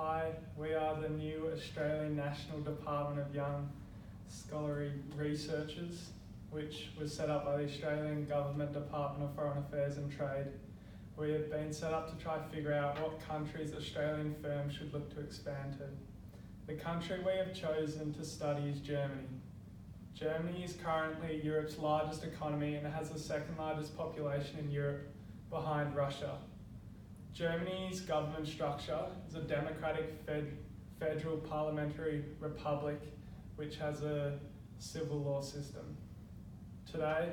Hi, we are the new Australian National Department of Young Scholarly Researchers, which was set up by the Australian Government Department of Foreign Affairs and Trade. We have been set up to try to figure out what countries Australian firms should look to expand to. The country we have chosen to study is Germany. Germany is currently Europe's largest economy and has the second largest population in Europe behind Russia. Germany's government structure is a democratic federal parliamentary republic which has a civil law system. Today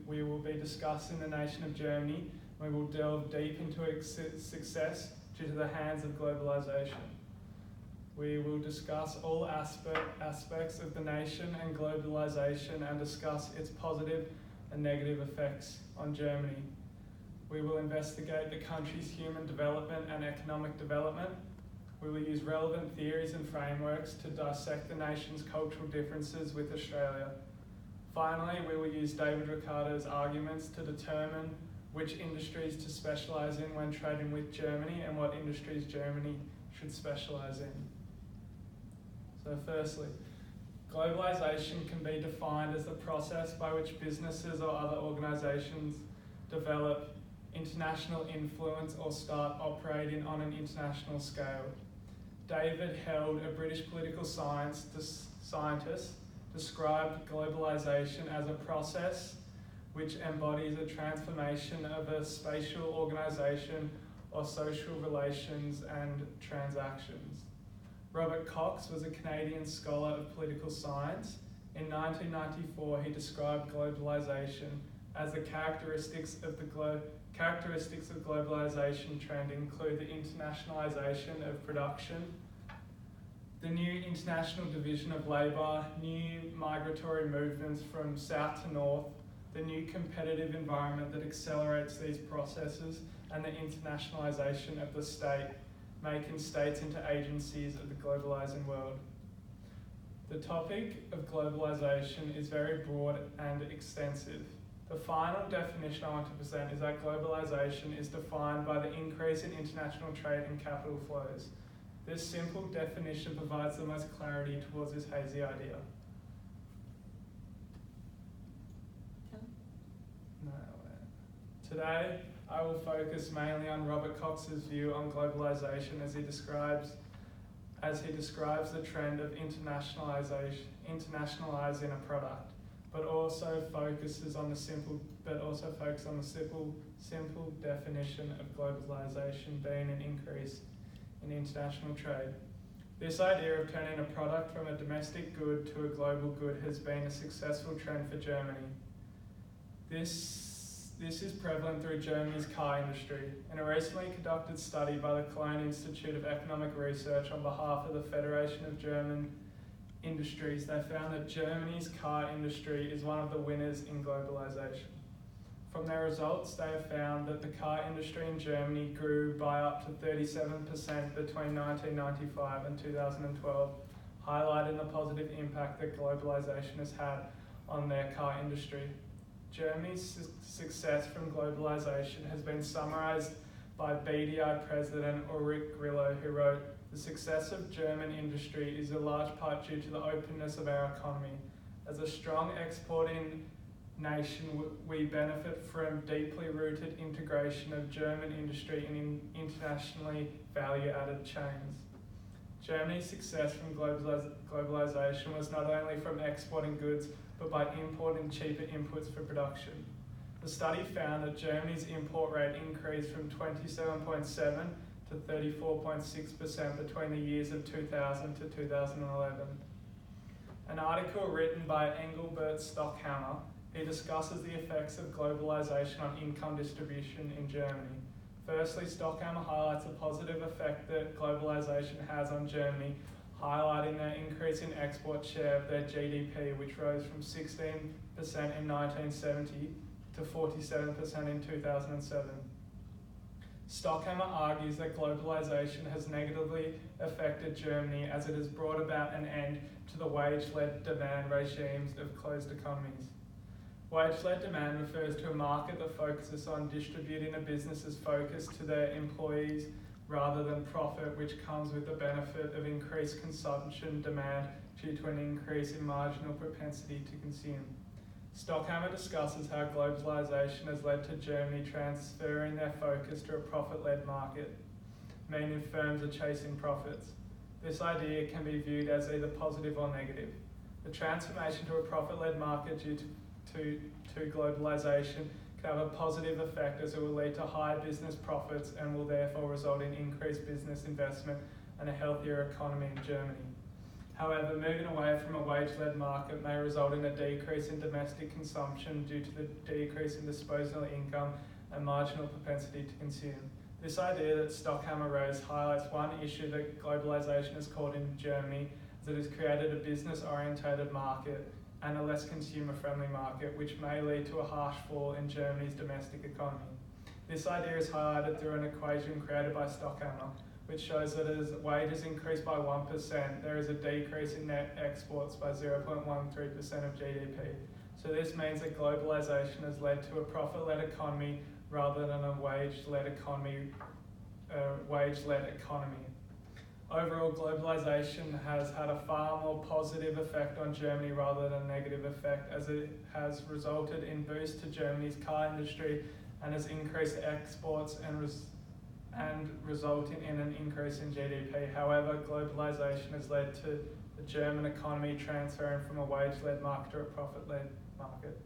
we will be discussing the nation of Germany. We will delve deep into its success due to the hands of globalization. We will discuss all aspects of the nation and globalization and discuss its positive and negative effects on Germany. We will investigate the country's human development and economic development. We will use relevant theories and frameworks to dissect the nation's cultural differences with Australia. Finally, we will use David Ricardo's arguments to determine which industries to specialise in when trading with Germany and what industries Germany should specialise in. So firstly, globalisation can be defined as the process by which businesses or other organisations develop international influence or start operating on an international scale. David Held, a British political scientist, described globalisation as a process which embodies a transformation of a spatial organisation or social relations and transactions. Robert Cox was a Canadian scholar of political science. In 1994, he described globalisation as the characteristics of globalisation trend include the internationalisation of production, the new international division of labour, new migratory movements from south to north, the new competitive environment that accelerates these processes, and the internationalisation of the state, making states into agencies of the globalising world. The topic of globalisation is very broad and extensive. The final definition I want to present is that globalisation is defined by the increase in international trade and capital flows. This simple definition provides the most clarity towards this hazy idea. Today, I will focus mainly on Robert Cox's view on globalisation as he describes the trend of internationalising a product, but also focuses on the simple definition of globalisation being an increase in international trade. This idea of turning a product from a domestic good to a global good has been a successful trend for Germany. This is prevalent through Germany's car industry. In a recently conducted study by the Cologne Institute of Economic Research on behalf of the Federation of German Industries, they found that Germany's car industry is one of the winners in globalisation. From their results, they have found that the car industry in Germany grew by up to 37% between 1995 and 2012, highlighting the positive impact that globalisation has had on their car industry. Germany's success from globalisation has been summarised by BDI President Ulrich Grillo, who wrote, "The success of German industry is in large part due to the openness of our economy. As a strong exporting nation, we benefit from deeply rooted integration of German industry in internationally value-added chains." Germany's success from globalisation was not only from exporting goods, but by importing cheaper inputs for production. The study found that Germany's import rate increased from 27.7% to 34.6% between the years of 2000 to 2011. An article written by Engelbert Stockhammer, he discusses the effects of globalisation on income distribution in Germany. Firstly, Stockhammer highlights the positive effect that globalisation has on Germany, highlighting their increasing export share of their GDP, which rose from 16% in 1970 to 47% in 2007. Stockhammer argues that globalisation has negatively affected Germany as it has brought about an end to the wage-led demand regimes of closed economies. Wage-led demand refers to a market that focuses on distributing a business's focus to their employees rather than profit, which comes with the benefit of increased consumption demand due to an increase in marginal propensity to consume. Stockhammer discusses how globalisation has led to Germany transferring their focus to a profit-led market, meaning firms are chasing profits. This idea can be viewed as either positive or negative. The transformation to a profit-led market due to globalisation can have a positive effect, as it will lead to higher business profits and will therefore result in increased business investment and a healthier economy in Germany. However, moving away from a wage-led market may result in a decrease in domestic consumption due to the decrease in disposable income and marginal propensity to consume. This idea that Stockhammer raised highlights one issue that globalisation has caused in Germany, as it has created a business-orientated market and a less consumer-friendly market, which may lead to a harsh fall in Germany's domestic economy. This idea is highlighted through an equation created by Stockhammer, which shows that as wages increase by 1%, there is a decrease in net exports by 0.13% of GDP. So this means that globalisation has led to a profit-led economy rather than a wage-led economy. Overall, globalisation has had a far more positive effect on Germany rather than a negative effect, as it has resulted in boost to Germany's car industry and has increased exports and resulting in an increase in GDP. However, globalisation has led to the German economy transferring from a wage-led market to a profit-led market.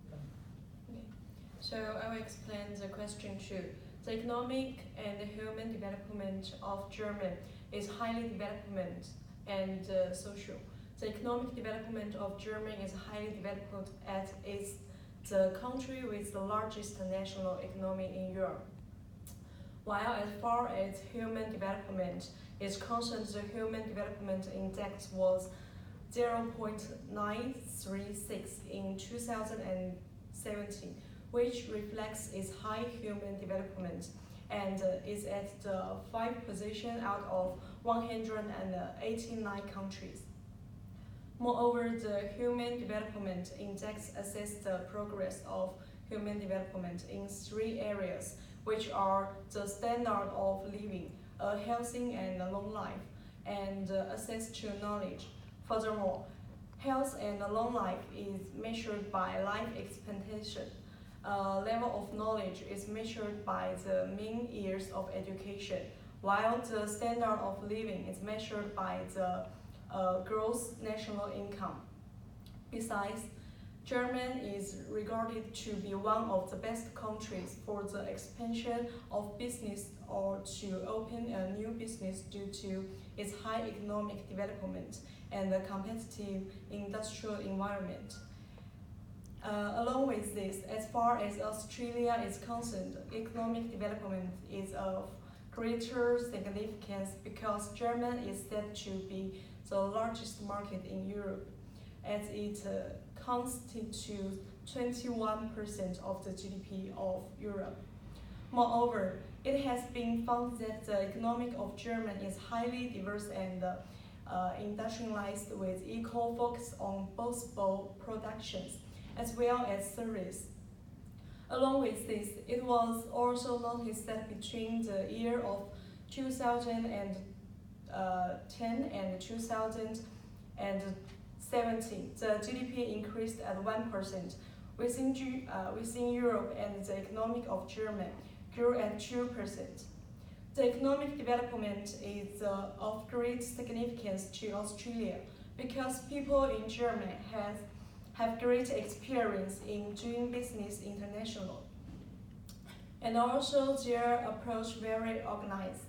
Okay. So I will explain the question 2. The economic and the human development of Germany is highly development and social. The economic development of Germany is highly developed as it's the country with the largest national economy in Europe. While as far as human development is concerned, the Human Development Index was 0.936 in 2017, which reflects its high human development and is at the 5th position out of 189 countries. Moreover, the Human Development Index assesses the progress of human development in 3 areas, which are the standard of living, a healthy and a long life, and access to knowledge. Furthermore, health and a long life is measured by life expectancy. Level of knowledge is measured by the mean years of education, while the standard of living is measured by the gross national income. Besides, Germany is regarded to be one of the best countries for the expansion of business or to open a new business due to its high economic development and the competitive industrial environment. Along with this, as far as Australia is concerned, economic development is of greater significance because Germany is said to be the largest market in Europe, as it constitutes 21% of the GDP of Europe. Moreover, it has been found that the economy of Germany is highly diverse and industrialized with equal focus on both productions as well as service. Along with this, it was also noticed that between the year of 2010 and 2017, the GDP increased at 1%. Within Europe, and the economy of Germany grew at 2%. The economic development is of great significance to Australia because people in Germany have great experience in doing business internationally, and also their approach very organized,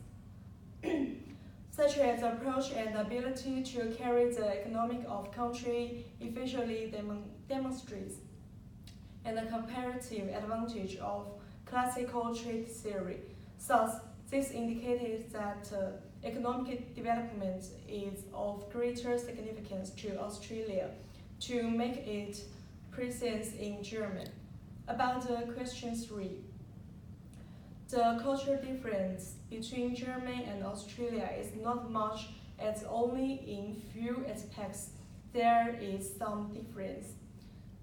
such as approach and ability to carry the economic of country efficiently demonstrates, and the comparative advantage of classical trade theory. Thus, this indicated that economic development is of greater significance to Australia to make its presence in Germany. About question 3, the cultural difference between Germany and Australia is not much, as only in few aspects there is some difference.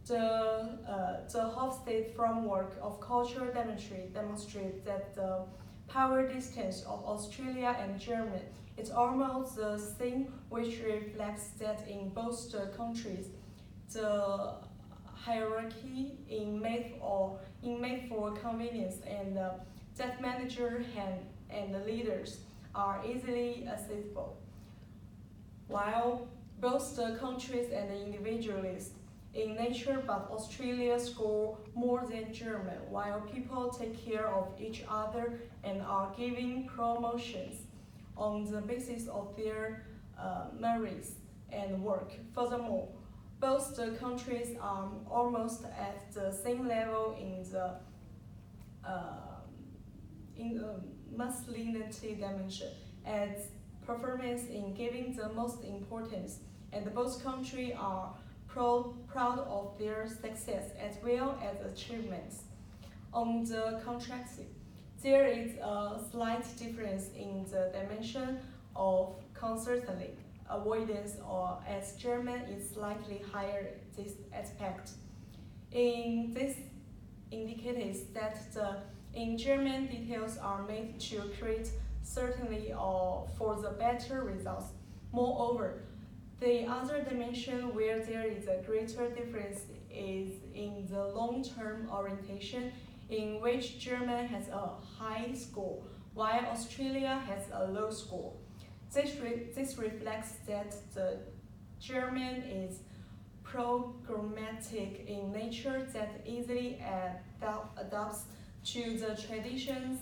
The Hofstede framework of culture demonstrates that the power distance of Australia and Germany is almost the same, which reflects that in both the countries, the hierarchy in made for convenience and that manager and the leaders are easily accessible. While both the countries and the individuals in nature, but Australia score more than Germany, while people take care of each other and are given promotions on the basis of their merits and work. Furthermore, both the countries are almost at the same level in the masculinity dimension, as performance in giving the most importance, and both countries are proud of their success as well as achievements. On the contrary, there is a slight difference in the dimension of constantly avoidance, or as German is slightly higher this aspect. In this indicates that in German details are made to create certainty or for the better results. Moreover, the other dimension where there is a greater difference is in the long-term orientation, in which Germany has a high score, while Australia has a low score. This reflects that the German is programmatic in nature, that easily adapts to the traditions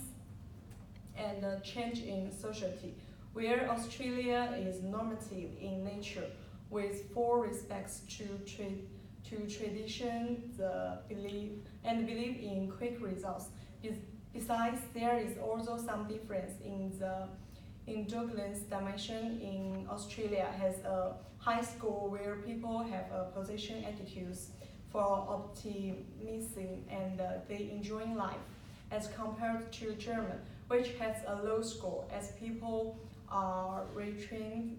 and the change in society, where Australia is normative in nature, with full respects to tradition, the belief in quick results. Besides, there is also some difference in the indulgence dimension. In Australia has a high score where people have a position attitudes for optimism and they enjoying life, as compared to German, which has a low score as people are retrained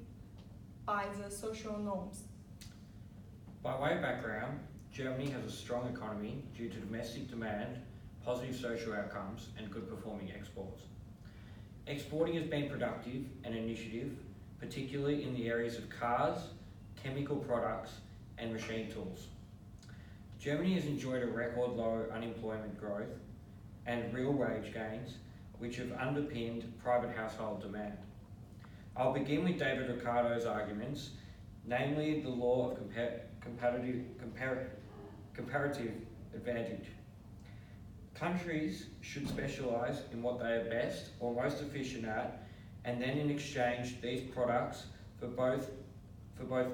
by the social norms. By way of background, Germany has a strong economy due to domestic demand, positive social outcomes, and good performing exports. Exporting has been productive and initiative, particularly in the areas of cars, chemical products, and machine tools. Germany has enjoyed a record low unemployment growth and real wage gains, which have underpinned private household demand. I'll begin with David Ricardo's arguments, namely the law of comparative advantage. Countries should specialise in what they are best or most efficient at, and then in exchange these products for both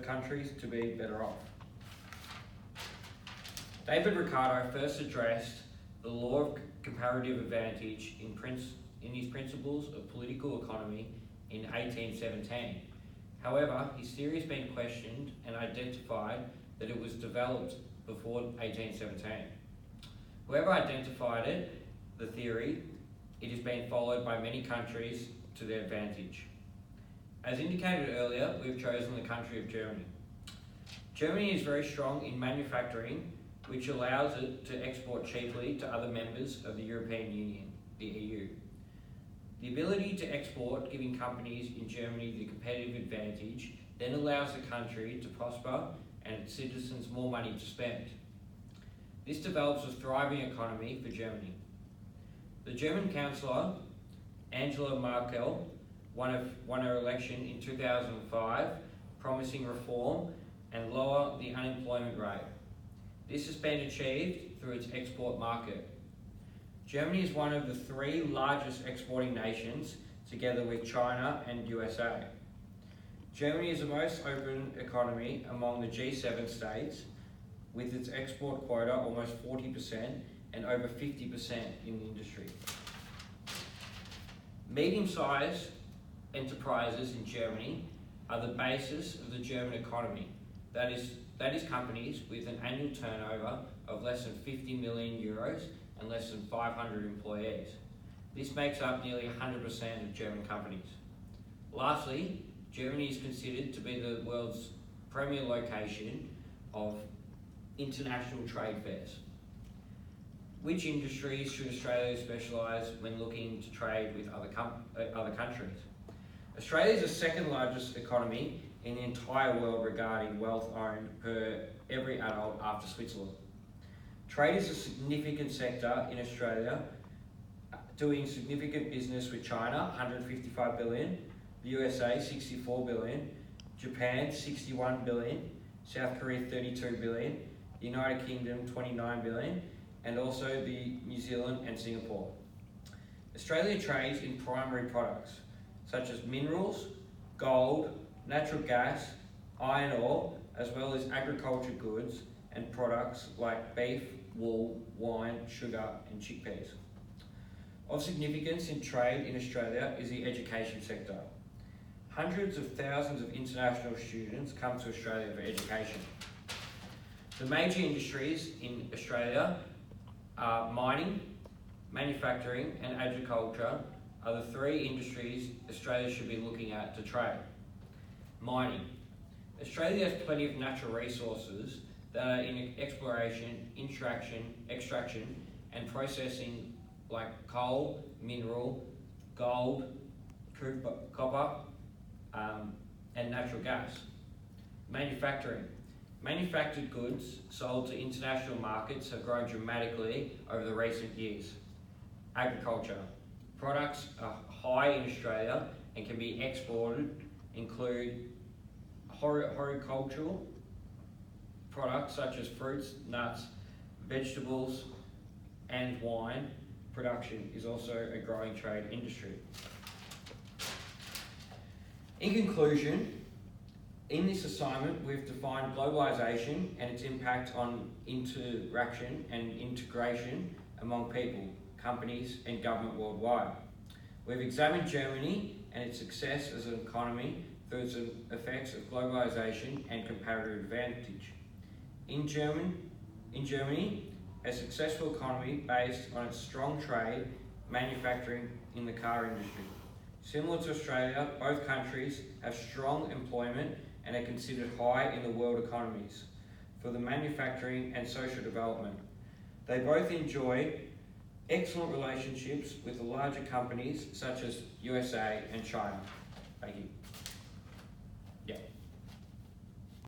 countries to be better off. David Ricardo first addressed the law of comparative advantage in his Principles of Political Economy in 1817. However, his theory has been questioned and identified that it was developed before 1817. Whoever identified it, the theory, it has been followed by many countries to their advantage. As indicated earlier, we've chosen the country of Germany. Germany is very strong in manufacturing, which allows it to export cheaply to other members of the European Union, the EU. The ability to export, giving companies in Germany the competitive advantage, then allows the country to prosper and its citizens more money to spend. This develops a thriving economy for Germany. The German Chancellor, Angela Merkel, won her election in 2005, promising reform and lower the unemployment rate. This has been achieved through its export market. Germany is one of the three largest exporting nations, together with China and USA. Germany is the most open economy among the G7 states, with its export quota almost 40% and over 50% in the industry. Medium-sized enterprises in Germany are the basis of the German economy. That is companies with an annual turnover of less than 50 million euros and less than 500 employees. This makes up nearly 100% of German companies. Lastly, Germany is considered to be the world's premier location of international trade fairs. Which industries should Australia specialise when looking to trade with other countries? Australia is the second largest economy in the entire world regarding wealth owned per every adult after Switzerland. Trade is a significant sector in Australia, doing significant business with China, 155 billion, the USA, 64 billion, Japan, 61 billion, South Korea, 32 billion, the United Kingdom, 29 billion, and also the New Zealand and Singapore. Australia trades in primary products such as minerals, gold, natural gas, iron ore, as well as agriculture goods and products like beef, wool, wine, sugar and chickpeas. Of significance in trade in Australia is the education sector. Hundreds of thousands of international students come to Australia for education. The major industries in Australia are mining, manufacturing and agriculture are the three industries Australia should be looking at to trade. Mining. Australia has plenty of natural resources that are in exploration, extraction and processing like coal, mineral, gold, copper and natural gas. Manufacturing. Manufactured goods sold to international markets have grown dramatically over the recent years. Agriculture. Products are high in Australia and can be exported, include horticultural products such as fruits, nuts, vegetables and wine. Production is also a growing trade industry. In conclusion, in this assignment, we've defined globalisation and its impact on interaction and integration among people, companies and government worldwide. We've examined Germany and its success as an economy through its effects of globalisation and comparative advantage. In Germany, a successful economy based on its strong trade, manufacturing in the car industry. Similar to Australia, both countries have strong employment and are considered high in the world economies for the manufacturing and social development. They both enjoy excellent relationships with the larger companies such as USA and China. Thank you.